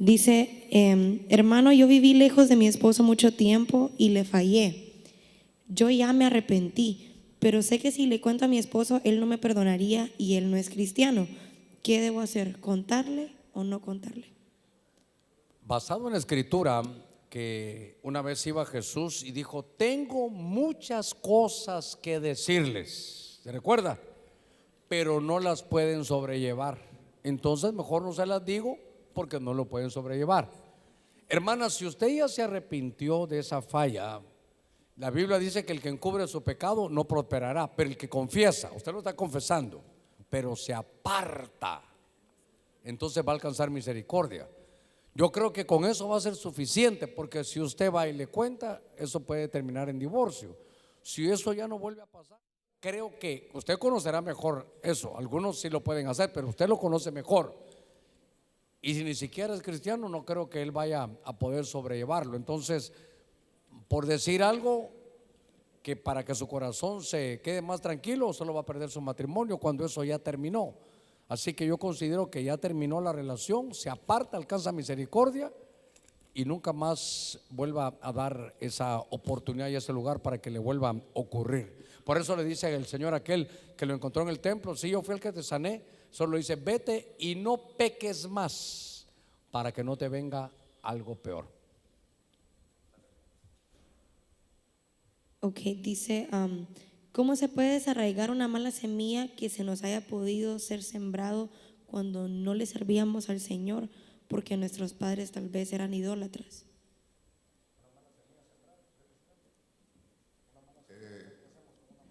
Dice, hermano, yo viví lejos de mi esposo mucho tiempo y le fallé. Yo ya me arrepentí, pero sé que si le cuento a mi esposo, él no me perdonaría y él no es cristiano. ¿Qué debo hacer? ¿Contarle o no contarle? Basado en la escritura, que una vez iba Jesús y dijo: tengo muchas cosas que decirles, ¿se recuerda? Pero no las pueden sobrellevar. Entonces mejor no se las digo porque no lo pueden sobrellevar. Hermana, si usted ya se arrepintió de esa falla, la Biblia dice que el que encubre su pecado no prosperará, pero el que confiesa, usted lo está confesando, pero se aparta, entonces va a alcanzar misericordia. Yo creo que con eso va a ser suficiente, porque si usted va y le cuenta, eso puede terminar en divorcio. Si eso ya no vuelve a pasar, creo que usted conocerá mejor eso. Algunos sí lo pueden hacer, pero usted lo conoce mejor. Y si ni siquiera es cristiano, no creo que él vaya a poder sobrellevarlo. Entonces, por decir algo, que para que su corazón se quede más tranquilo, solo va a perder su matrimonio cuando eso ya terminó. Así que yo considero que ya terminó la relación, se aparta, alcanza misericordia y nunca más vuelva a dar esa oportunidad y ese lugar para que le vuelva a ocurrir. Por eso le dice el Señor a aquel que lo encontró en el templo: sí, yo fui el que te sané. Solo dice: vete y no peques más, para que no te venga algo peor. Ok, dice, ¿cómo se puede desarraigar una mala semilla que se nos haya podido ser sembrado cuando no le servíamos al Señor porque nuestros padres tal vez eran idólatras?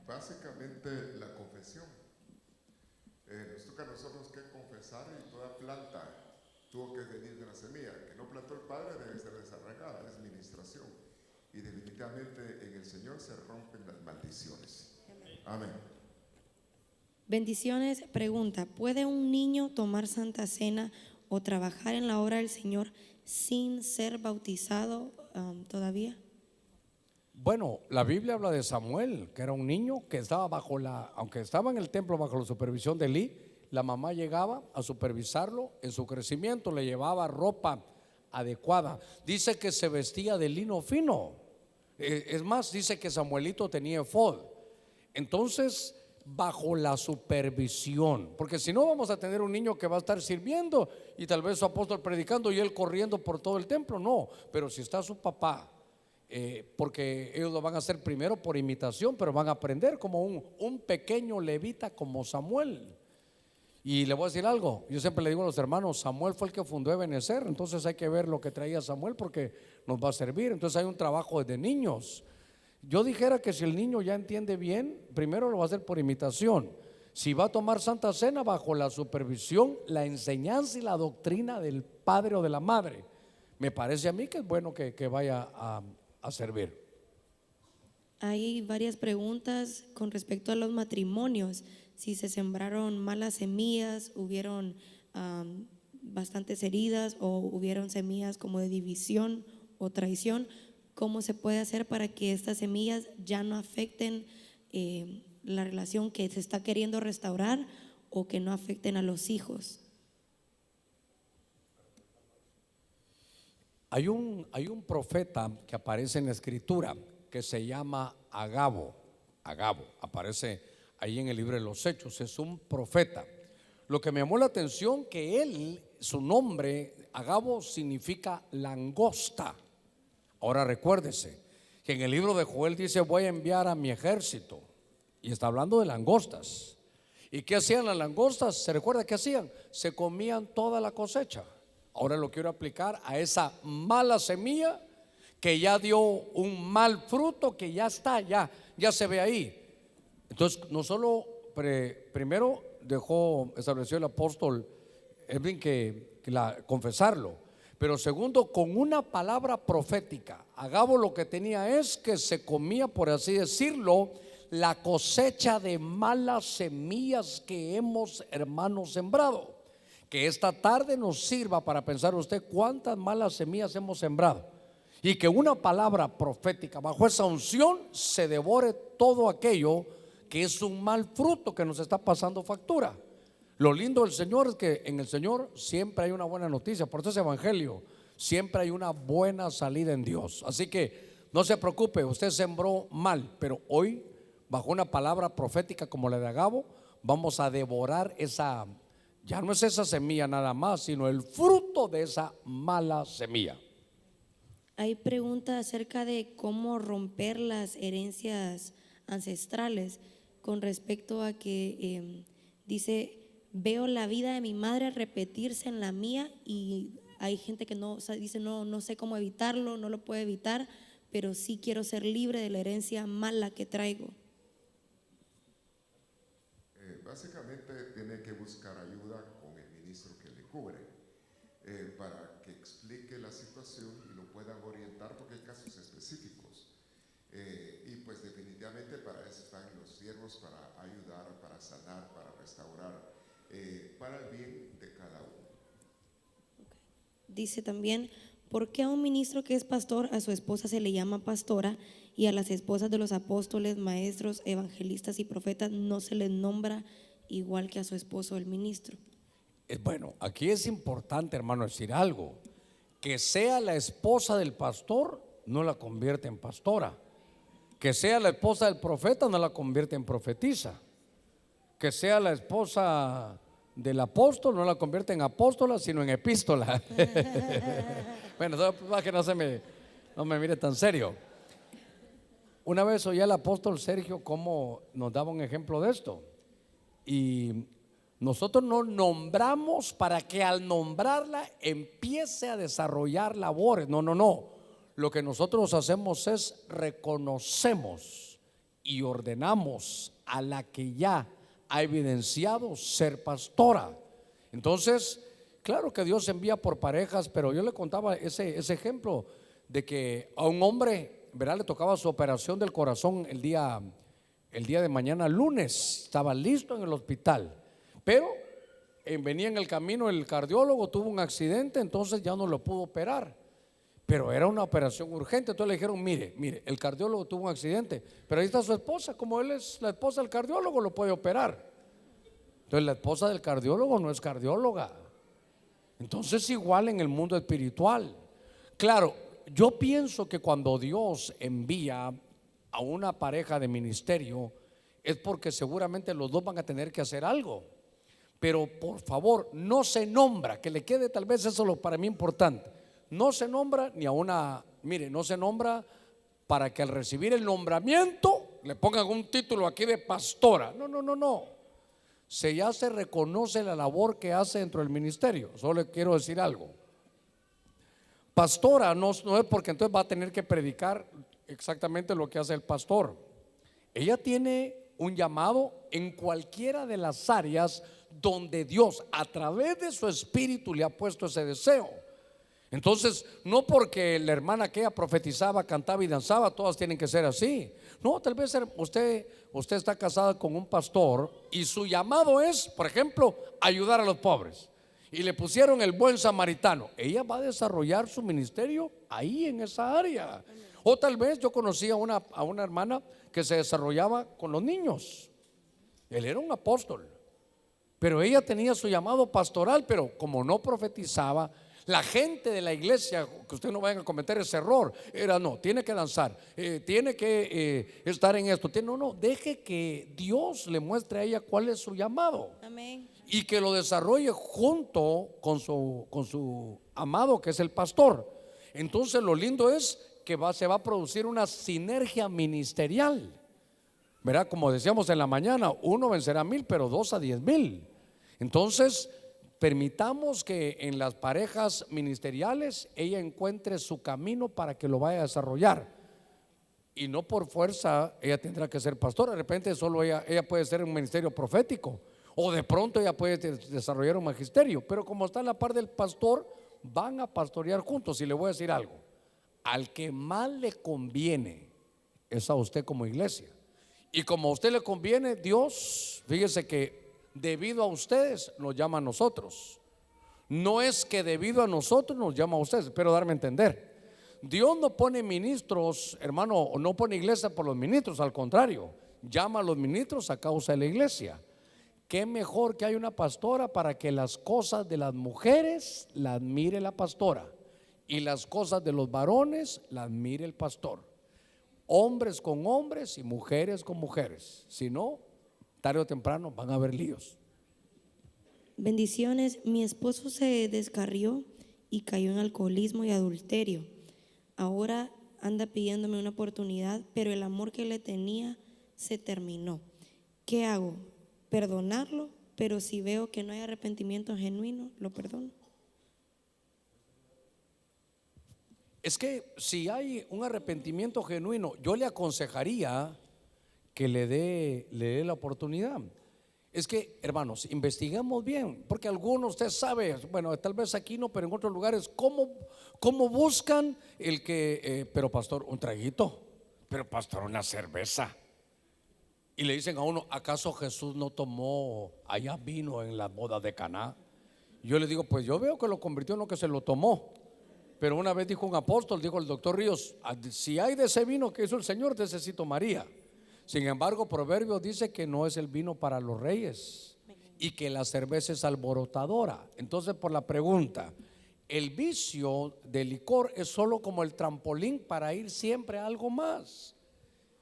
Básicamente la confesión. Nos toca a nosotros que confesar, y toda planta tuvo que venir de la semilla. Que no plantó el Padre debe ser desarraigada, es ministración. Y definitivamente en el Señor se rompen las maldiciones. Amén. Bendiciones, pregunta, ¿puede un niño tomar Santa Cena o trabajar en la obra del Señor sin ser bautizado todavía? Bueno, la Biblia habla de Samuel, que era un niño que estaba aunque estaba en el templo bajo la supervisión de Elí, la mamá llegaba a supervisarlo en su crecimiento, le llevaba ropa adecuada. Dice que se vestía de lino fino. Es más, dice que Samuelito tenía efod. Entonces, bajo la supervisión, porque si no vamos a tener un niño que va a estar sirviendo y tal vez su apóstol predicando y él corriendo por todo el templo. No, pero si está su papá, porque ellos lo van a hacer primero por imitación, pero van a aprender como un pequeño levita como Samuel. Y le voy a decir algo, yo siempre le digo a los hermanos: Samuel fue el que fundó Ebenezer, entonces hay que ver lo que traía Samuel porque nos va a servir. Entonces hay un trabajo desde niños. Yo dijera que si el niño ya entiende bien, primero lo va a hacer por imitación. Si va a tomar Santa Cena, bajo la supervisión, la enseñanza y la doctrina del padre o de la madre. Me parece a mí que es bueno que vaya a servir. Hay varias preguntas con respecto a los matrimonios, si se sembraron malas semillas, hubieron bastantes heridas o hubieron semillas como de división o traición. ¿Cómo se puede hacer para que estas semillas ya no afecten la relación que se está queriendo restaurar o que no afecten a los hijos? Hay un profeta que aparece en la escritura que se llama Agabo. Agabo aparece ahí en el libro de los Hechos. Es un profeta. Lo que me llamó la atención, que su nombre Agabo significa langosta. Ahora recuérdese que en el libro de Joel dice: voy a enviar a mi ejército, y está hablando de langostas. ¿Y qué hacían las langostas? ¿Se recuerda qué hacían? Se comían toda la cosecha. Ahora lo quiero aplicar a esa mala semilla que ya dio un mal fruto, que ya está, ya se ve ahí. Entonces, no solo primero estableció el apóstol Edwin que confesarlo, pero segundo, con una palabra profética. Agabo lo que tenía es que se comía, por así decirlo, la cosecha de malas semillas que hemos, hermanos, sembrado. Que esta tarde nos sirva para pensar usted cuántas malas semillas hemos sembrado, y que una palabra profética bajo esa unción se devore todo aquello que es un mal fruto que nos está pasando factura. Lo lindo del Señor es que en el Señor siempre hay una buena noticia. Por eso es evangelio. Siempre hay una buena salida en Dios. Así que no se preocupe, usted sembró mal, pero hoy, bajo una palabra profética como la de Agabo, vamos a devorar esa, ya no es esa semilla nada más, sino el fruto de esa mala semilla. Hay preguntas acerca de cómo romper las herencias ancestrales con respecto a que dice, veo la vida de mi madre repetirse en la mía, y hay gente que no, o sea, dice, no sé cómo evitarlo, no lo puedo evitar, pero sí quiero ser libre de la herencia mala que traigo. Básicamente tiene que buscar ayuda con el ministro que le cubre para que explique la situación y lo puedan orientar, porque hay casos específicos. Y pues definitivamente para eso están los siervos, para ayudar, para sanar, para restaurar, para el bien de cada uno. Dice también, ¿por qué a un ministro que es pastor, a su esposa se le llama pastora, y a las esposas de los apóstoles, maestros, evangelistas y profetas no se les nombra igual que a su esposo el ministro? Bueno, aquí es importante, hermano, decir algo. Que sea la esposa del pastor no la convierte en pastora. Que sea la esposa del profeta no la convierte en profetisa. Que sea la esposa del apóstol no la convierte en apóstola, sino en epístola. Bueno, para que no me mire tan serio. Una vez oí al apóstol Sergio cómo nos daba un ejemplo de esto. Y nosotros no nombramos para que al nombrarla empiece a desarrollar labores. No. Lo que nosotros hacemos es reconocemos y ordenamos a la que ya ha evidenciado ser pastora. Entonces, claro que Dios envía por parejas, pero yo le contaba ese ejemplo de que a un hombre, ¿verdad?, le tocaba su operación del corazón el día de mañana, lunes. Estaba listo en el hospital, pero venía en el camino el cardiólogo, tuvo un accidente, entonces ya no lo pudo operar, pero era una operación urgente. Entonces le dijeron, mire, el cardiólogo tuvo un accidente, pero ahí está su esposa, como él es la esposa del cardiólogo, lo puede operar. Entonces la esposa del cardiólogo no es cardióloga. Entonces igual en el mundo espiritual. Claro, yo pienso que cuando Dios envía a una pareja de ministerio es porque seguramente los dos van a tener que hacer algo. Pero por favor, no se nombra, que le quede tal vez eso para mí importante. No se nombra ni a una, no se nombra para que al recibir el nombramiento le pongan un título aquí de pastora. No. Ya se reconoce la labor que hace dentro del ministerio. Solo le quiero decir algo. Pastora no es porque entonces va a tener que predicar exactamente lo que hace el pastor. Ella tiene un llamado en cualquiera de las áreas donde Dios a través de su espíritu le ha puesto ese deseo. Entonces, no porque la hermana que ella profetizaba, cantaba y danzaba, todas tienen que ser así. No, tal vez usted está casada con un pastor y su llamado es, por ejemplo, ayudar a los pobres, y le pusieron el buen samaritano. Ella va a desarrollar su ministerio ahí en esa área. O tal vez yo conocí a una hermana que se desarrollaba con los niños. Él era un apóstol, pero ella tenía su llamado pastoral, pero como no profetizaba, la gente de la iglesia, que usted no vaya a cometer ese error, tiene que danzar, tiene que estar en esto, deje que Dios le muestre a ella cuál es su llamado. Amén. Y que lo desarrolle junto con su amado, que es el pastor. Entonces lo lindo es que se va a producir una sinergia ministerial, ¿verdad? Como decíamos en la mañana, 1 vencerá a 1000, pero 2 a 10,000. Entonces permitamos que en las parejas ministeriales ella encuentre su camino para que lo vaya a desarrollar. Y no por fuerza ella tendrá que ser pastora. De repente solo ella puede ser un ministerio profético, o de pronto ella puede desarrollar un magisterio. Pero como está a la par del pastor, van a pastorear juntos. Y le voy a decir algo: al que más le conviene es a usted como iglesia. Y como a usted le conviene, Dios, fíjese que debido a ustedes nos llama a nosotros. No es que debido a nosotros nos llama a ustedes. Espero darme a entender. Dios no pone ministros, hermano, no pone iglesia por los ministros. Al contrario, llama a los ministros a causa de la iglesia. qué mejor que hay una pastora para que las cosas de las mujeres las mire la pastora y las cosas de los varones las mire el pastor. Hombres con hombres y mujeres con mujeres. Si no, tarde o temprano van a haber líos. Bendiciones. Mi esposo se descarrió y cayó en alcoholismo y adulterio. Ahora anda pidiéndome una oportunidad, pero el amor que le tenía se terminó. ¿Qué hago? ¿Perdonarlo? Pero si veo que no hay arrepentimiento genuino, ¿lo perdono? Es que si hay un arrepentimiento genuino, yo le aconsejaría que le dé la oportunidad. Es que, hermanos, investigamos bien, porque algunos, usted sabe, bueno, tal vez aquí no, pero en otros lugares, ¿cómo buscan el que, pero pastor, un traguito, pero pastor, una cerveza? Y le dicen a uno, ¿acaso Jesús no tomó allá vino en la boda de Caná? Yo le digo, pues yo veo que lo convirtió en lo que se lo tomó. Pero una vez dijo un apóstol, dijo el doctor Ríos, si hay de ese vino que hizo el Señor, de ese sí tomaría. Sin embargo, Proverbios dice que no es el vino para los reyes y que la cerveza es alborotadora. Entonces, por la pregunta, el vicio del licor es solo como el trampolín para ir siempre a algo más.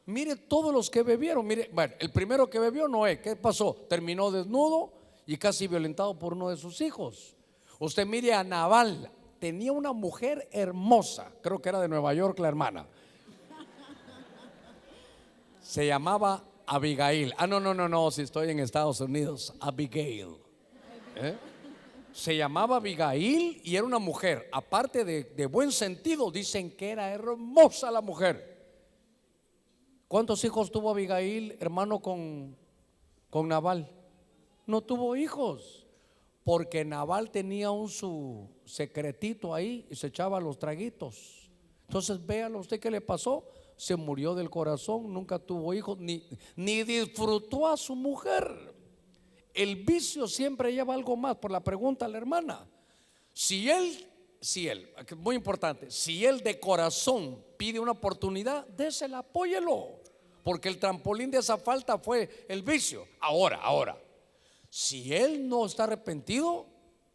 Mire todos los que bebieron. Mire, bueno, el primero que bebió, Noé, ¿qué pasó? Terminó desnudo y casi violentado por uno de sus hijos. Usted mire a Nabal, tenía una mujer hermosa, creo que era de Nueva York la hermana. Se llamaba Abigail. No, si estoy en Estados Unidos, Abigail. Se llamaba Abigail y era una mujer, aparte de buen sentido, dicen que era hermosa la mujer. ¿Cuántos hijos tuvo Abigail, hermano, con Nabal? No tuvo hijos, porque Nabal tenía su secretito ahí y se echaba los traguitos. Entonces véalo usted qué le pasó. Se murió del corazón, nunca tuvo hijos, ni disfrutó a su mujer. El vicio siempre lleva algo más. Por la pregunta a la hermana, si él, muy importante, si él de corazón pide una oportunidad, désela, apóyelo, porque el trampolín de esa falta fue el vicio. Ahora, si él no está arrepentido,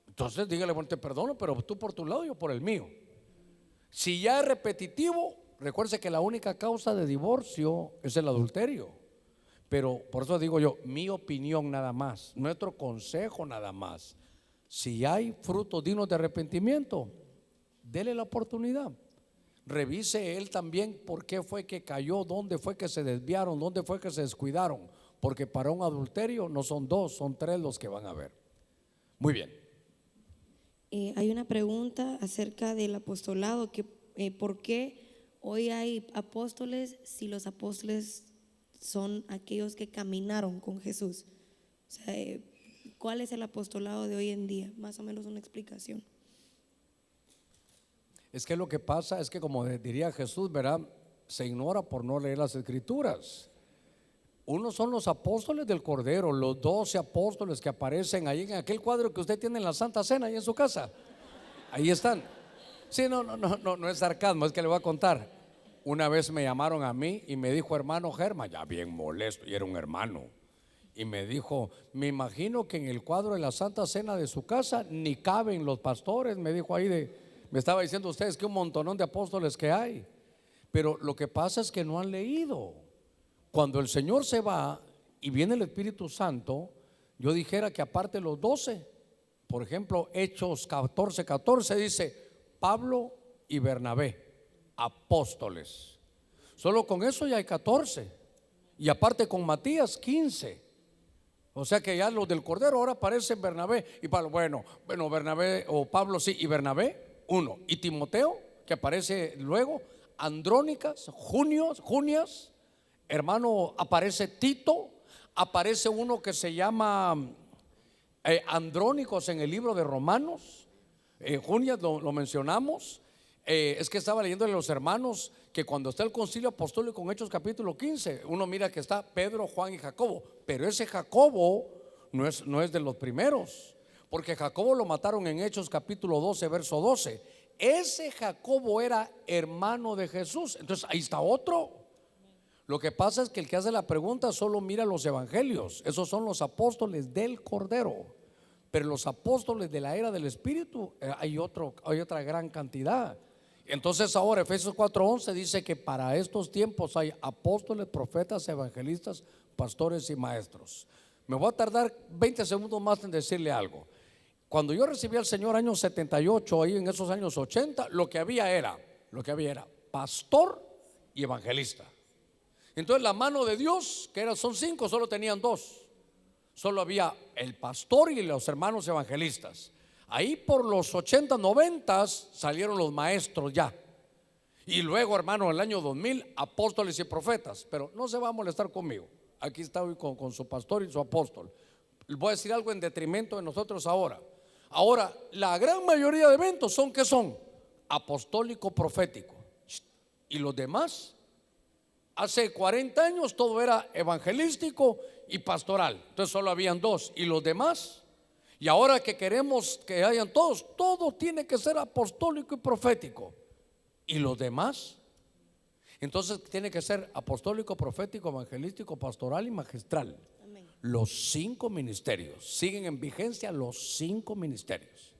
entonces dígale, bueno, te perdono, pero tú por tu lado, yo por el mío. Si ya es repetitivo, recuerde que la única causa de divorcio es el adulterio. Pero por eso digo yo, mi opinión nada más, nuestro consejo nada más. Si hay frutos dignos de arrepentimiento, dele la oportunidad. Revise él también por qué fue que cayó, dónde fue que se desviaron, dónde fue que se descuidaron. Porque para un adulterio no son dos, son tres los que van a ver. Muy bien. Hay una pregunta acerca del apostolado, que ¿por qué hoy hay apóstoles si los apóstoles son aquellos que caminaron con Jesús? O sea, ¿cuál es el apostolado de hoy en día? Más o menos una explicación. Es que lo que pasa es que, como diría Jesús, ¿verdad? Se ignora por no leer las escrituras. Unos son los apóstoles del Cordero, los 12 apóstoles que aparecen ahí en aquel cuadro que usted tiene en la Santa Cena, ahí en su casa. Ahí están. Sí, no es sarcasmo, es que le voy a contar. Una vez me llamaron a mí y me dijo, hermano Germán, ya bien molesto, y era un hermano. Y me dijo, me imagino que en el cuadro de la Santa Cena de su casa ni caben los pastores. Me dijo ahí, me estaba diciendo ustedes que un montonón de apóstoles que hay. Pero lo que pasa es que no han leído. Cuando el Señor se va y viene el Espíritu Santo, yo dijera que aparte de los 12, por ejemplo, Hechos 14 dice, Pablo y Bernabé, apóstoles. Solo con eso ya hay 14. Y aparte con Matías, 15. O sea que ya los del Cordero ahora aparecen Bernabé y Pablo. Bueno, Bernabé o Pablo sí, y Bernabé, 1. Y Timoteo, que aparece luego, Andrónicas, Junias, hermano, aparece Tito, aparece uno que se llama Andrónicos en el libro de Romanos. Junias lo mencionamos. Es que estaba leyendo de los hermanos que cuando está el concilio apostólico en Hechos capítulo 15, uno mira que está Pedro, Juan y Jacobo, pero ese Jacobo no es de los primeros, porque Jacobo lo mataron en Hechos capítulo 12, verso 12. Ese Jacobo era hermano de Jesús. Entonces ahí está otro. Lo que pasa es que el que hace la pregunta solo mira los evangelios. Esos son los apóstoles del Cordero. Pero los apóstoles de la era del Espíritu hay otra gran cantidad. Entonces ahora Efesios 4:11 dice que para estos tiempos hay apóstoles, profetas, evangelistas, pastores y maestros. Me voy a tardar 20 segundos más en decirle algo. Cuando yo recibí al Señor años 78, ahí en esos años 80, lo que había era pastor y evangelista. Entonces la mano de Dios, son 5, solo tenían 2. Solo había el pastor y los hermanos evangelistas. Ahí por los 80, 90 salieron los maestros ya. Y luego, hermano, en el año 2000, apóstoles y profetas. Pero no se va a molestar conmigo. Aquí está hoy con su pastor y su apóstol. Voy a decir algo en detrimento de nosotros ahora. Ahora, la gran mayoría de eventos son ¿qué son? Apostólico, profético. Y los demás, hace 40 años todo era evangelístico y pastoral. Entonces solo habían 2. Y los demás, y ahora que queremos que hayan todos, todo tiene que ser apostólico y profético. Y los demás, entonces tiene que ser apostólico, profético, evangelístico, pastoral y magistral. Amén. Los 5 ministerios siguen en vigencia, los 5 ministerios.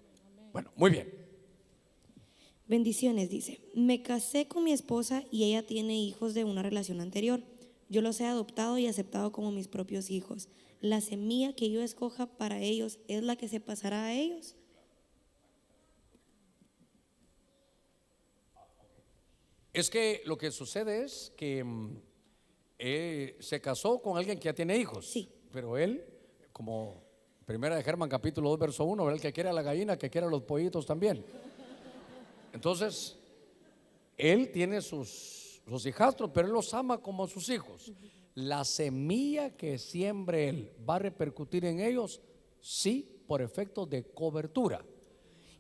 Bueno, muy bien. Bendiciones, dice. Me casé con mi esposa y ella tiene hijos de una relación anterior. Yo los he adoptado y aceptado como mis propios hijos. La semilla que yo escoja para ellos es la que se pasará a ellos. Es que lo que sucede es que se casó con alguien que ya tiene hijos. Sí. Pero él, como primera de Germán capítulo 2 verso 1, el que quiera la gallina, que quiera los pollitos también. Entonces, él tiene sus hijastros, pero él los ama como sus hijos. La semilla que siembre él va a repercutir en ellos, sí, por efectos de cobertura.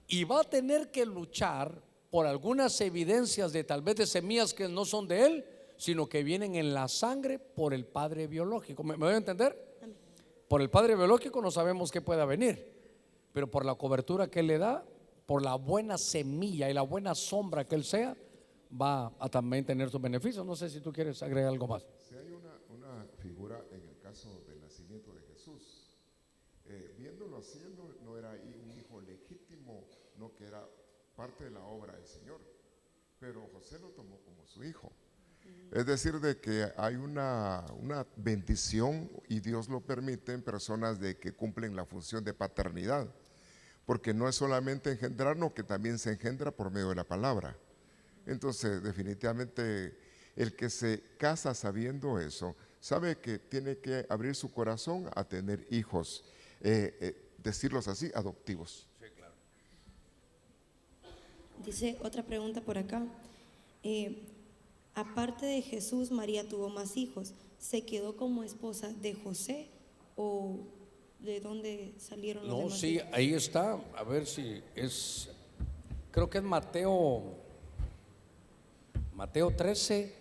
Y va a tener que luchar por algunas evidencias de tal vez de semillas que no son de él, sino que vienen en la sangre por el padre biológico. ¿Me voy a entender? Por el padre biológico no sabemos qué pueda venir, pero por la cobertura que él le da, por la buena semilla y la buena sombra que él sea, va a también tener sus beneficios. No sé si tú quieres agregar algo más. Si hay una figura en el caso del nacimiento de Jesús, viéndolo haciendo, no era un hijo legítimo, no que era parte de la obra del Señor, pero José lo tomó como su hijo. Es decir, de que hay una bendición y Dios lo permite en personas de que cumplen la función de paternidad, porque no es solamente engendrarnos, que también se engendra por medio de la palabra. Entonces, definitivamente, el que se casa sabiendo eso, sabe que tiene que abrir su corazón a tener hijos, decirlos así, adoptivos. Sí, claro. Dice otra pregunta por acá. Aparte de Jesús, María tuvo más hijos. ¿Se quedó como esposa de José o de dónde salieron los No, demás sí, hijos? ahí está. A ver si es, creo que es Mateo 13.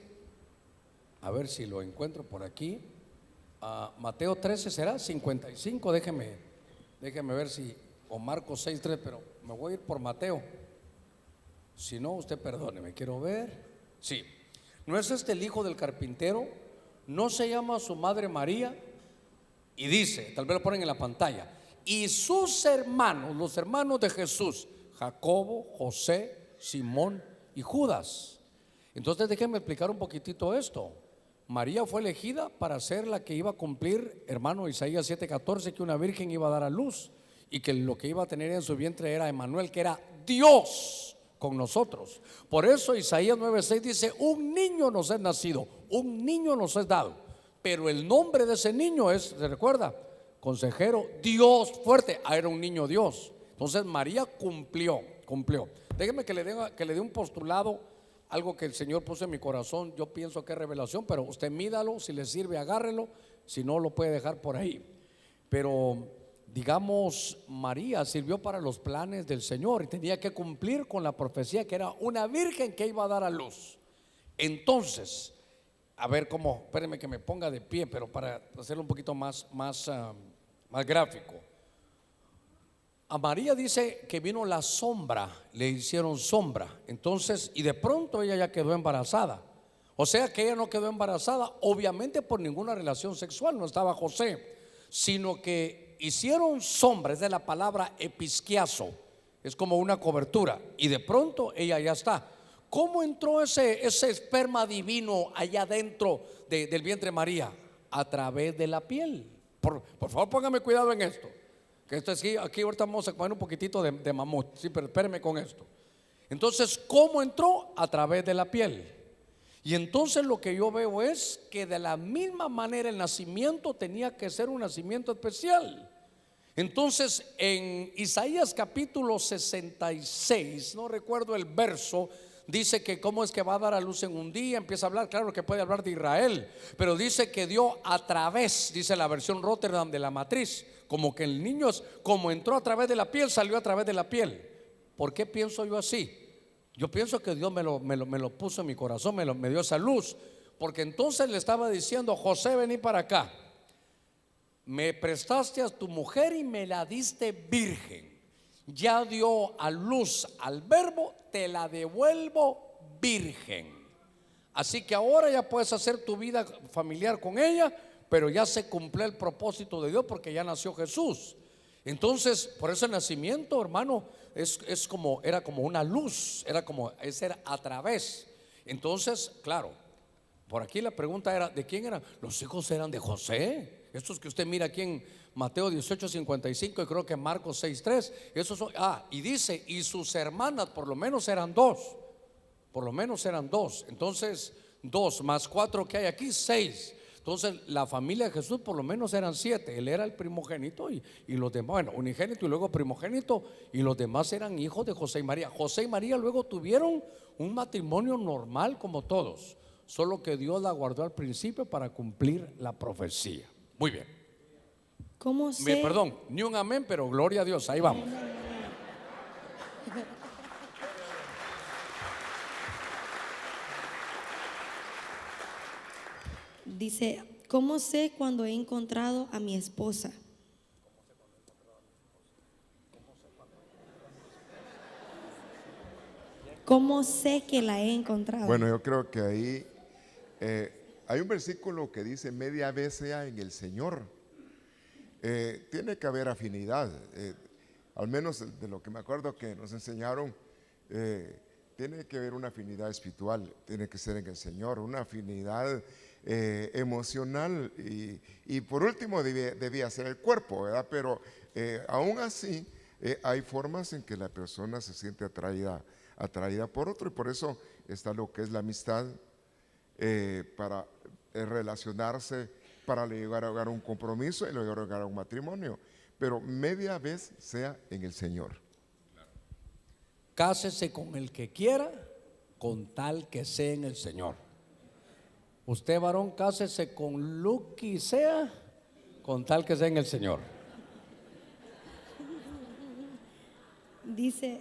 A ver si lo encuentro por aquí. Mateo 13 será 55. Déjeme ver si, o Marcos 6:3, pero me voy a ir por Mateo. Si no, usted perdóneme, quiero ver. Sí, ¿no es este el hijo del carpintero? ¿No se llama su madre María? Y dice, tal vez lo ponen en la pantalla, y sus hermanos, los hermanos de Jesús, Jacobo, José, Simón y Judas. Entonces déjenme explicar un poquitito esto. María fue elegida para ser la que iba a cumplir, hermano, Isaías 7:14, que una virgen iba a dar a luz y que lo que iba a tener en su vientre era Emmanuel, que era Dios con nosotros. Por eso Isaías 9:6 dice: un niño nos es nacido, un niño nos es dado, pero el nombre de ese niño es, ¿se recuerda? Consejero, Dios fuerte. Era un niño Dios. Entonces María cumplió. Déjeme que le dé un postulado, algo que el Señor puso en mi corazón. Yo pienso que es revelación, pero usted mídalo, si le sirve agárrelo, si no lo puede dejar por ahí. Pero digamos, María sirvió para los planes del Señor y tenía que cumplir con la profecía que era una virgen que iba a dar a luz. Entonces, a ver cómo, espérenme que me ponga de pie, pero para hacerlo un poquito más gráfico. A María dice que vino la sombra, le hicieron sombra. Entonces, y de pronto ella ya quedó embarazada. O sea que ella no quedó embarazada, obviamente por ninguna relación sexual, no estaba José, sino que hicieron sombra, es de la palabra episquiazo, es como una cobertura, y de pronto ella ya está. ¿Cómo entró ese esperma divino allá dentro del vientre de María? A través de la piel. Por favor, póngame cuidado en esto. Que esto es aquí ahorita vamos a comer un poquitito de mamut. Sí, pero espéreme con esto. Entonces, ¿cómo entró? A través de la piel. Y entonces lo que yo veo es que de la misma manera el nacimiento tenía que ser un nacimiento especial. Entonces en Isaías capítulo 66, no recuerdo el verso, dice que cómo es que va a dar a luz en un día, empieza a hablar, claro que puede hablar de Israel, pero dice que dio a través, dice la versión Rotterdam de la matriz, como que el niño como entró a través de la piel, salió a través de la piel. ¿Por qué pienso yo así? Yo pienso que Dios me lo puso en mi corazón, me dio esa luz, porque entonces le estaba diciendo: José, vení para acá, me prestaste a tu mujer y me la diste virgen, ya dio a luz al verbo, te la devuelvo virgen. Así que ahora ya puedes hacer tu vida familiar con ella, pero ya se cumplió el propósito de Dios porque ya nació Jesús. Entonces, por eso el nacimiento, hermano, era como una luz, era a través. Entonces, claro, por aquí la pregunta era: ¿de quién eran? Los hijos eran de José. Estos que usted mira aquí en Mateo 18:55 y creo que Marcos 6:3. Esos son, y dice, y sus hermanas por lo menos eran dos. Por lo menos eran dos. Entonces, 2 más 4 que hay aquí, 6. Entonces la familia de Jesús por lo menos eran 7. Él era el primogénito y los demás, bueno, unigénito y luego primogénito, y los demás eran hijos de José y María. José y María luego tuvieron un matrimonio normal como todos, solo que Dios la guardó al principio para cumplir la profecía. Muy bien. ¿Cómo sé? Perdón, ni un amén, pero gloria a Dios, ahí vamos. Dice, ¿cómo sé cuando he encontrado a mi esposa? ¿Cómo sé que la he encontrado? Bueno, yo creo que ahí hay un versículo que dice: media vez sea en el Señor. Tiene que haber afinidad, al menos de lo que me acuerdo que nos enseñaron. Tiene que haber una afinidad espiritual, tiene que ser en el Señor, una afinidad emocional y por último debía ser el cuerpo, ¿verdad? Pero aún así hay formas en que la persona se siente atraída por otro, y por eso está lo que es la amistad, para relacionarse, para llegar a un compromiso y luego llegar a un matrimonio, pero media vez sea en el Señor. Cásese con el que quiera, con tal que sea en el Señor. Usted, varón, cásese con lo que sea, con tal que sea en el Señor. Dice,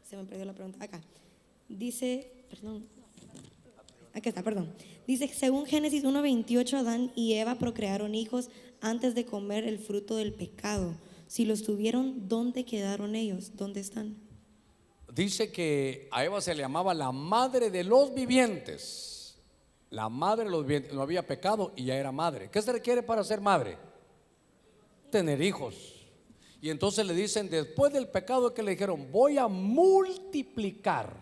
se me perdió la pregunta acá. Dice, perdón, aquí está, perdón. Dice, según Génesis 1:28, Adán y Eva procrearon hijos antes de comer el fruto del pecado. Si los tuvieron, ¿dónde quedaron ellos? ¿Dónde están? Dice que a Eva se le llamaba la madre de los vivientes. La madre de los vivientes. No había pecado y ya era madre. ¿Qué se requiere para ser madre? Tener hijos. Y entonces le dicen, después del pecado, que le dijeron: voy a multiplicar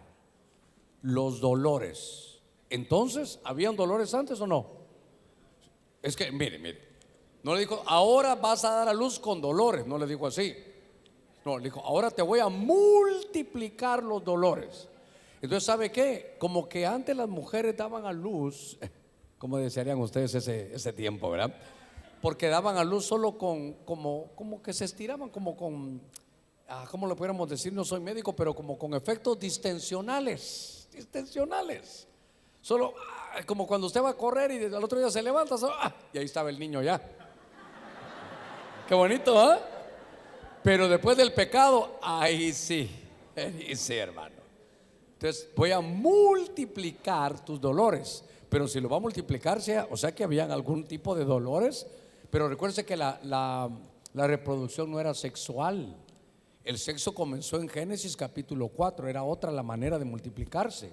los dolores. Entonces, ¿habían dolores antes o no? Es que, mire, no le dijo: ahora vas a dar a luz con dolores. No le dijo así. No, le dijo: ahora te voy a multiplicar los dolores. Entonces, ¿sabe qué? Como que antes las mujeres daban a luz, como desearían ustedes ese tiempo, ¿verdad? Porque daban a luz solo como que se estiraban, como con, ¿cómo lo pudiéramos decir? No soy médico, pero como con efectos distensionales. Solo como cuando usted va a correr y al otro día se levanta, y ahí estaba el niño ya. Qué bonito, ¿eh? Pero después del pecado, ahí sí, hermano. Entonces, voy a multiplicar tus dolores. Pero si lo va a multiplicar, o sea que habían algún tipo de dolores. Pero recuérdense que la reproducción no era sexual. El sexo comenzó en Génesis capítulo 4. Era otra la manera de multiplicarse.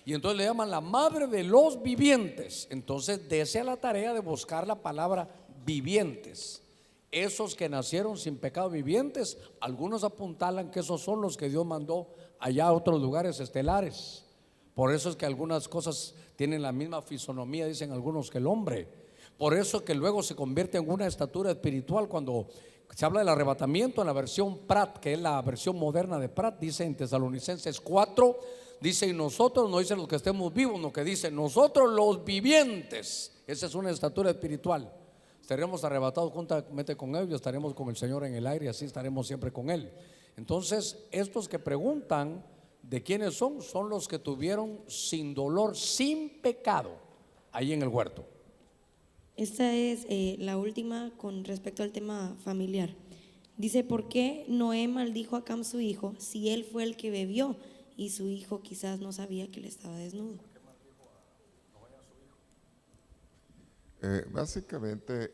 Y entonces le llaman la madre de los vivientes. Entonces dese a la tarea de buscar la palabra vivientes. Esos que nacieron sin pecado vivientes, algunos apuntalan que esos son los que Dios mandó allá a otros lugares estelares. Por eso es que algunas cosas tienen la misma fisonomía, dicen algunos, que el hombre. Por eso que luego se convierte en una estatura espiritual. Cuando se habla del arrebatamiento en la versión Prat, que es la versión moderna de Prat, dice en Tesalonicenses 4, dice: y nosotros, no dice los que estemos vivos, no, que dice nosotros los vivientes. Esa es una estatura espiritual. Estaremos arrebatados juntamente con Él y estaremos con el Señor en el aire, y así estaremos siempre con Él. Entonces, estos que preguntan de quiénes son los que tuvieron sin dolor, sin pecado, ahí en el huerto. Esta es la última con respecto al tema familiar. Dice: ¿por qué Noé maldijo a Cam su hijo si él fue el que bebió y su hijo quizás no sabía que él estaba desnudo? Básicamente,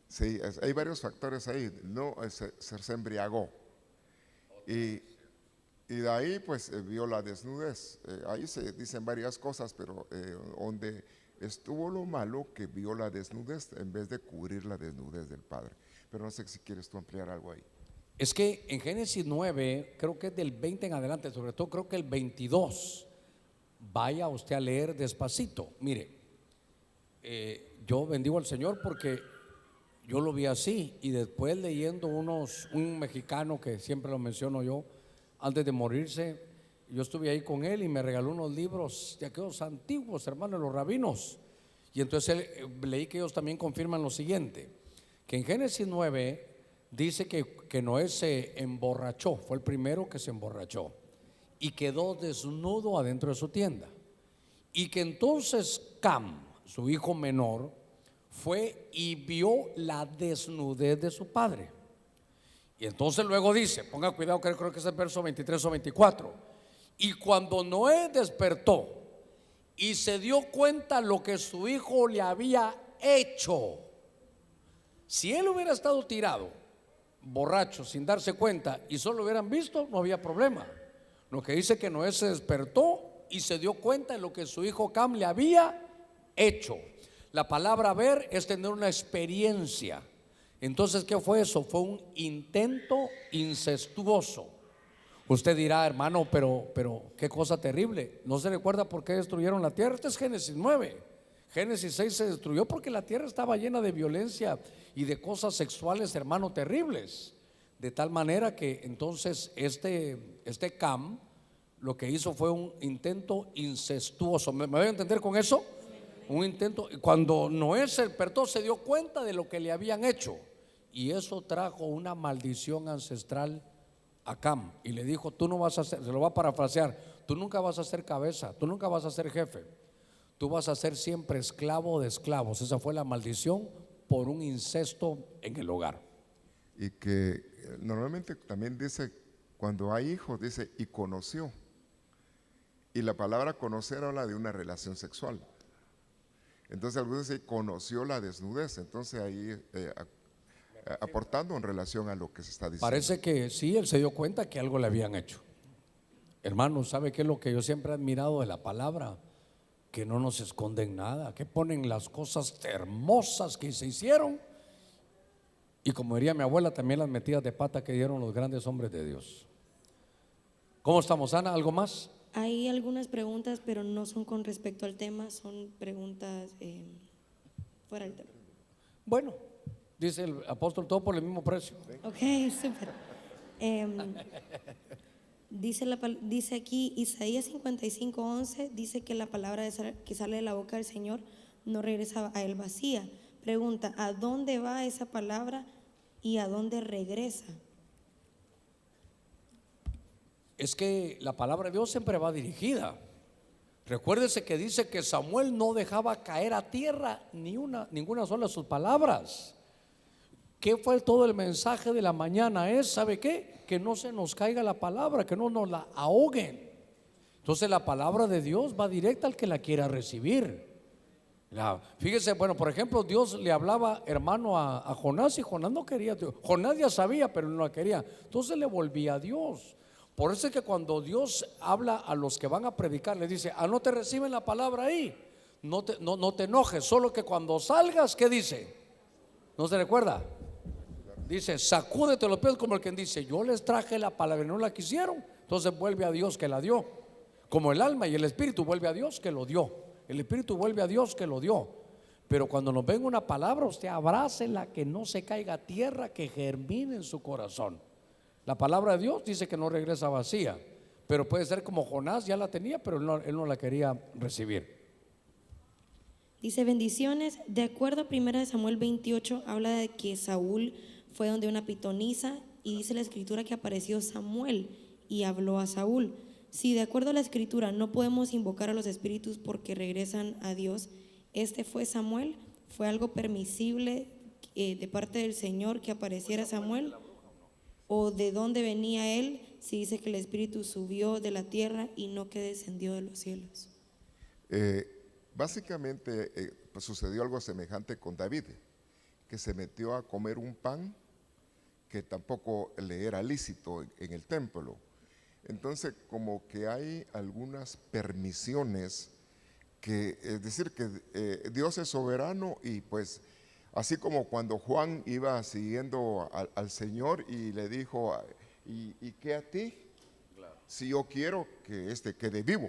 sí, hay varios factores ahí. No, se embriagó y de ahí pues vio la desnudez. Ahí se dicen varias cosas, pero donde estuvo lo malo, que vio la desnudez en vez de cubrir la desnudez del padre. Pero no sé si quieres tú ampliar algo ahí. Es que en Génesis 9, creo que es del 20 en adelante, sobre todo creo que el 22, vaya usted a leer despacito. Mire, yo bendigo al Señor porque yo lo vi así, y después leyendo un mexicano que siempre lo menciono yo, antes de morirse, yo estuve ahí con él y me regaló unos libros de aquellos antiguos, hermanos, los rabinos. Y entonces leí que ellos también confirman lo siguiente, que en Génesis 9 dice que Noé se emborrachó, fue el primero que se emborrachó y quedó desnudo adentro de su tienda, y que entonces Cam, su hijo menor, fue y vio la desnudez de su padre. Y entonces luego dice, ponga cuidado, que creo que es el verso 23 o 24: y cuando Noé despertó y se dio cuenta lo que su hijo le había hecho. Si él hubiera estado tirado, borracho, sin darse cuenta, y solo hubieran visto, no había problema. Lo que dice que Noé se despertó y se dio cuenta de lo que su hijo Cam le había hecho. La palabra ver es tener una experiencia. Entonces, ¿qué fue eso? Fue un intento incestuoso. Usted dirá, hermano, pero qué cosa terrible. ¿No se recuerda por qué destruyeron la tierra? Este es Génesis 9. Génesis 6 se destruyó porque la tierra estaba llena de violencia y de cosas sexuales, hermano, terribles. De tal manera que entonces este Cam lo que hizo fue un intento incestuoso. ¿Me voy a entender con eso? Un intento. Cuando Noé se despertó, se dio cuenta de lo que le habían hecho, y eso trajo una maldición ancestral a Cam, y le dijo: tú no vas a ser, se lo va a parafrasear, tú nunca vas a ser cabeza, tú nunca vas a ser jefe, tú vas a ser siempre esclavo de esclavos. Esa fue la maldición por un incesto en el hogar. Y que normalmente también dice, cuando hay hijos, dice y conoció, y la palabra conocer habla de una relación sexual. Entonces algunos dicen conoció la desnudez. Entonces ahí aportando en relación a lo que se está diciendo. Parece que sí, él se dio cuenta que algo le habían hecho. Hermano, ¿sabe qué es lo que yo siempre he admirado de la palabra? Que no nos esconden nada, que ponen las cosas hermosas que se hicieron, y como diría mi abuela, también las metidas de pata que dieron los grandes hombres de Dios. ¿Cómo estamos, Ana? ¿Algo más? Hay algunas preguntas, pero no son con respecto al tema, son preguntas fuera del tema. Bueno, dice el apóstol, todo por el mismo precio. Ok, súper. Dice aquí Isaías 55:11, dice que la palabra que sale de la boca del Señor no regresa a él vacía. Pregunta: ¿a dónde va esa palabra y a dónde regresa? Es que la palabra de Dios siempre va dirigida. Recuérdese que dice que Samuel no dejaba caer a tierra ninguna sola de sus palabras. ¿Qué fue todo el mensaje de la mañana? ¿Sabe qué? Que no se nos caiga la palabra, que no nos la ahoguen. Entonces la palabra de Dios va directa al que la quiera recibir. Fíjese, bueno, por ejemplo, Dios le hablaba, hermano, a Jonás, y Jonás no quería. Jonás ya sabía, pero no la quería. Entonces le volvía a Dios. Por eso es que cuando Dios habla a los que van a predicar, les dice: no te reciben la palabra ahí, no te enojes, solo que cuando salgas, ¿qué dice? ¿No se recuerda? Dice: sacúdete los pies, como el que dice: yo les traje la palabra y no la quisieron. Entonces vuelve a Dios que la dio. Como el alma y el espíritu vuelve a Dios que lo dio. El espíritu vuelve a Dios que lo dio. Pero cuando nos venga una palabra, usted abrácela, que no se caiga a tierra, que germine en su corazón. La palabra de Dios dice que no regresa vacía, pero puede ser como Jonás, ya la tenía, pero él no la quería recibir. Dice: bendiciones. De acuerdo a 1 Samuel 28, habla de que Saúl fue donde una pitonisa, y dice la escritura que apareció Samuel y habló a Saúl. Si de acuerdo a la escritura no podemos invocar a los espíritus porque regresan a Dios, ¿este fue Samuel? ¿Fue algo permisible de parte del Señor que apareciera Samuel? ¿O de dónde venía él si dice que el espíritu subió de la tierra y no que descendió de los cielos? Básicamente pues sucedió algo semejante con David, que se metió a comer un pan que tampoco le era lícito en el templo. Entonces, como que hay algunas permisiones que, es decir, que Dios es soberano, y pues así como cuando Juan iba siguiendo al Señor y le dijo: ¿y qué a ti? Claro. Si yo quiero que este quede vivo.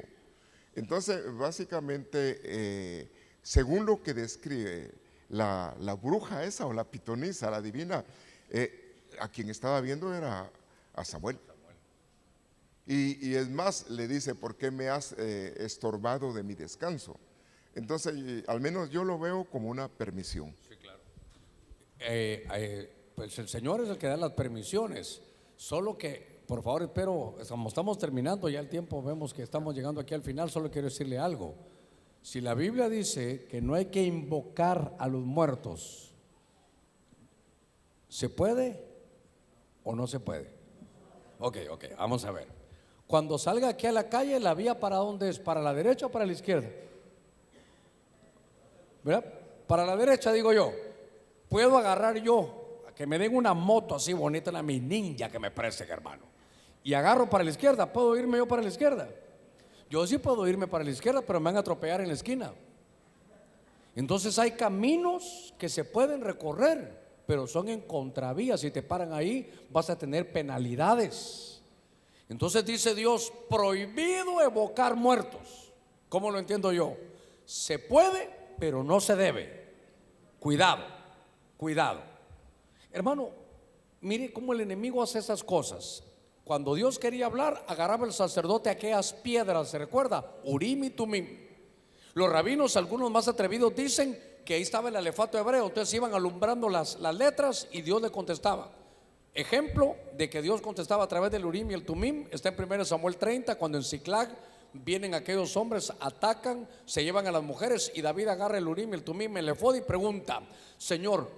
Entonces, básicamente, según lo que describe la bruja esa, o la pitonisa, la divina, a quien estaba viendo era a Samuel. Y es más, le dice: ¿por qué me has estorbado de mi descanso? Entonces, al menos yo lo veo como una permisión. Sí, claro. Pues el Señor es el que da las permisiones. Solo que, por favor, espero, como estamos terminando ya el tiempo, vemos que estamos llegando aquí al final. Solo quiero decirle algo. Si la Biblia dice que no hay que invocar a los muertos, ¿se puede o no se puede? Ok, vamos a ver. Cuando salga aquí a la calle, ¿la vía para dónde es? ¿Para la derecha o para la izquierda? ¿Verdad? Para la derecha, digo yo. Puedo agarrar yo, que me den una moto así bonita, una mi ninja que me presten, hermano, y agarro para la izquierda. ¿Puedo irme yo para la izquierda? Yo sí puedo irme para la izquierda, pero me van a atropellar en la esquina. Entonces hay caminos que se pueden recorrer, pero son en contravía. Si te paran ahí, vas a tener penalidades. Entonces dice Dios: prohibido evocar muertos. ¿Cómo lo entiendo yo? Se puede, pero no se debe. Cuidado. Hermano, mire cómo el enemigo hace esas cosas. Cuando Dios quería hablar, agarraba el sacerdote aquellas piedras, ¿se recuerda? Urim y Tumim. Los rabinos, algunos más atrevidos, dicen que ahí estaba el alefato hebreo. Entonces iban alumbrando las letras y Dios le contestaba. Ejemplo de que Dios contestaba a través del Urim y el Tumim está en 1 Samuel 30, cuando en Siclag vienen aquellos hombres, atacan, se llevan a las mujeres, y David agarra el Urim y el Tumim, el efod, y pregunta: Señor,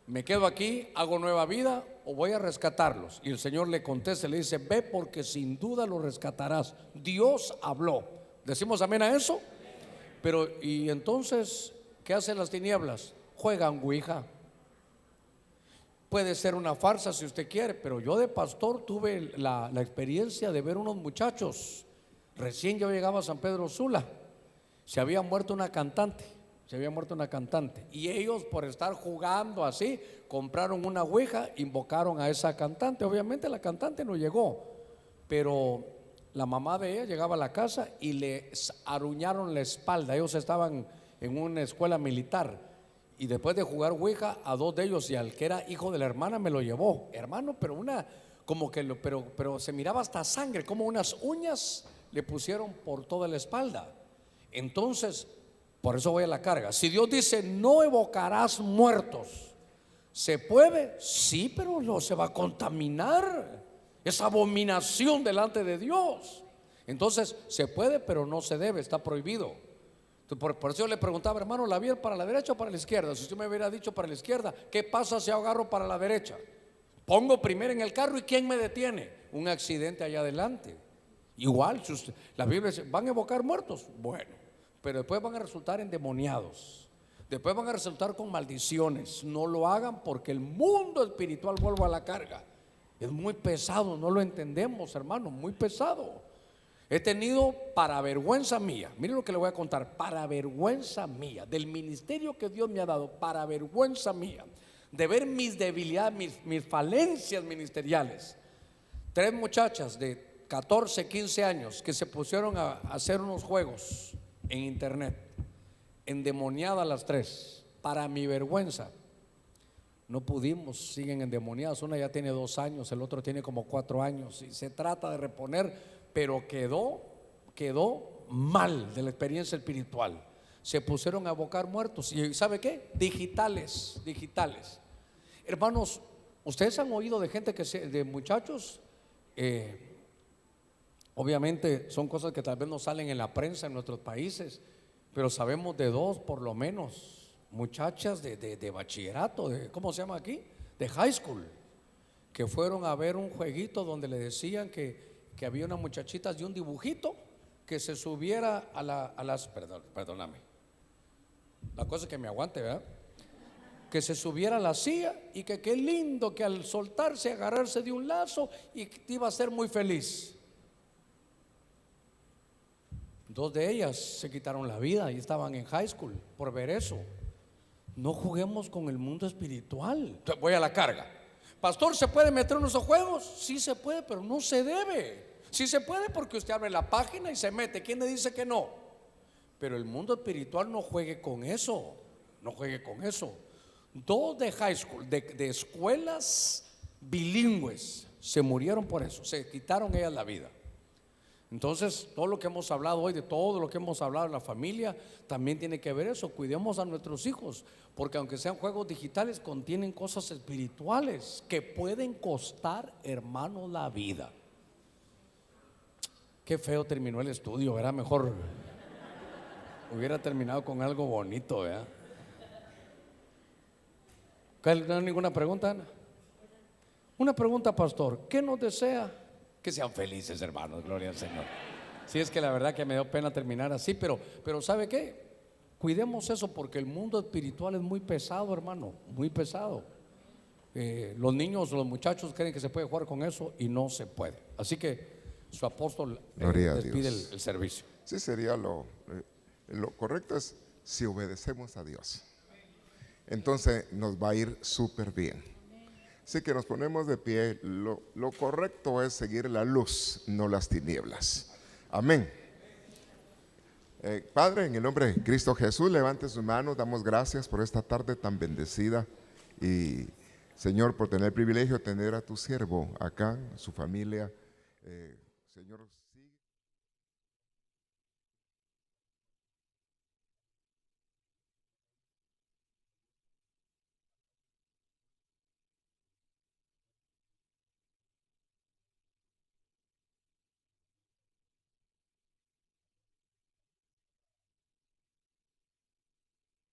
¿me quedo aquí, hago nueva vida o voy a rescatarlos? Y el Señor le contesta, le dice: ve, porque sin duda los rescatarás. Dios habló. ¿Decimos amén a eso? Pero, y entonces, ¿qué hacen las tinieblas? Juegan ouija. Puede ser una farsa si usted quiere, pero yo de pastor tuve la experiencia de ver unos muchachos. Recién yo llegaba a San Pedro Sula, se había muerto una cantante, y ellos, por estar jugando así, compraron una ouija, invocaron a esa cantante. Obviamente la cantante no llegó, pero la mamá de ella llegaba a la casa y les aruñaron la espalda. Ellos estaban en una escuela militar. Y después de jugar ouija, a dos de ellos y al que era hijo de la hermana me lo llevó, hermano, pero pero se miraba hasta sangre, como unas uñas le pusieron por toda la espalda. Entonces, por eso voy a la carga. Si Dios dice: no evocarás muertos, ¿se puede? Sí, pero no se va a contaminar. Es abominación delante de Dios. Entonces, se puede, pero no se debe, está prohibido. Por eso yo le preguntaba: hermano, ¿la vía para la derecha o para la izquierda? Si usted me hubiera dicho para la izquierda, ¿qué pasa si agarro para la derecha? Pongo primero en el carro, ¿y quién me detiene? Un accidente allá adelante. Igual, si la Biblia dice: ¿van a evocar muertos? Bueno, pero después van a resultar endemoniados, después van a resultar con maldiciones. No lo hagan, porque el mundo espiritual, vuelvo a la carga, Es muy pesado, no lo entendemos, hermano, muy pesado. He tenido, para vergüenza mía, mire lo que le voy a contar, para vergüenza mía, del ministerio que Dios me ha dado, para vergüenza mía, de ver mis debilidades, mis falencias ministeriales. 3 muchachas de 14, 15 años que se pusieron a hacer unos juegos en internet, endemoniadas las 3, para mi vergüenza. No pudimos, siguen endemoniadas. Una ya tiene 2 años, el otro tiene como 4 años y se trata de reponer, pero quedó mal de la experiencia espiritual. Se pusieron a abocar muertos. ¿Y sabe qué? Digitales. Hermanos, ustedes han oído de gente de muchachos, obviamente son cosas que tal vez no salen en la prensa en nuestros países, pero sabemos de 2 por lo menos, muchachas de bachillerato, ¿cómo se llama aquí? De high school, que fueron a ver un jueguito donde le decían que había una muchachita de un dibujito que se subiera a las, perdóname, la cosa es que me aguante, ¿verdad? Que se subiera a la silla y que qué lindo que al soltarse, agarrarse de un lazo y que iba a ser muy feliz. 2 de ellas se quitaron la vida y estaban en high school por ver eso. No juguemos con el mundo espiritual. Voy a la carga. Pastor, ¿se puede meter en esos juegos? Sí se puede, pero no se debe. Sí se puede porque usted abre la página y se mete. ¿Quién le dice que no? Pero el mundo espiritual no juegue con eso. No juegue con eso. 2 de high school, de escuelas bilingües, se murieron por eso. Se quitaron ellas la vida. Entonces, todo lo que hemos hablado hoy, de todo lo que hemos hablado en la familia, también tiene que ver eso. Cuidemos a nuestros hijos, porque aunque sean juegos digitales, contienen cosas espirituales que pueden costar, hermanos, la vida. Qué feo terminó el estudio, ¿verdad? Mejor hubiera terminado con algo bonito, ¿verdad? ¿No hay ninguna pregunta, Ana? Una pregunta, pastor. ¿Qué nos desea? Que sean felices, hermanos, gloria al Señor. Si es que la verdad que me dio pena terminar así, pero ¿sabe qué? Cuidemos eso porque el mundo espiritual es muy pesado, hermano, muy pesado. Los niños, los muchachos creen que se puede jugar con eso y no se puede. Así que su apóstol despide el servicio. Sí, sería lo correcto es si obedecemos a Dios. Entonces nos va a ir súper bien. Así que nos ponemos de pie. Lo correcto es seguir la luz, no las tinieblas. Amén. Padre, en el nombre de Cristo Jesús, levante sus manos. Damos gracias por esta tarde tan bendecida. Y Señor, por tener el privilegio de tener a tu siervo acá, su familia. Señor, sigue.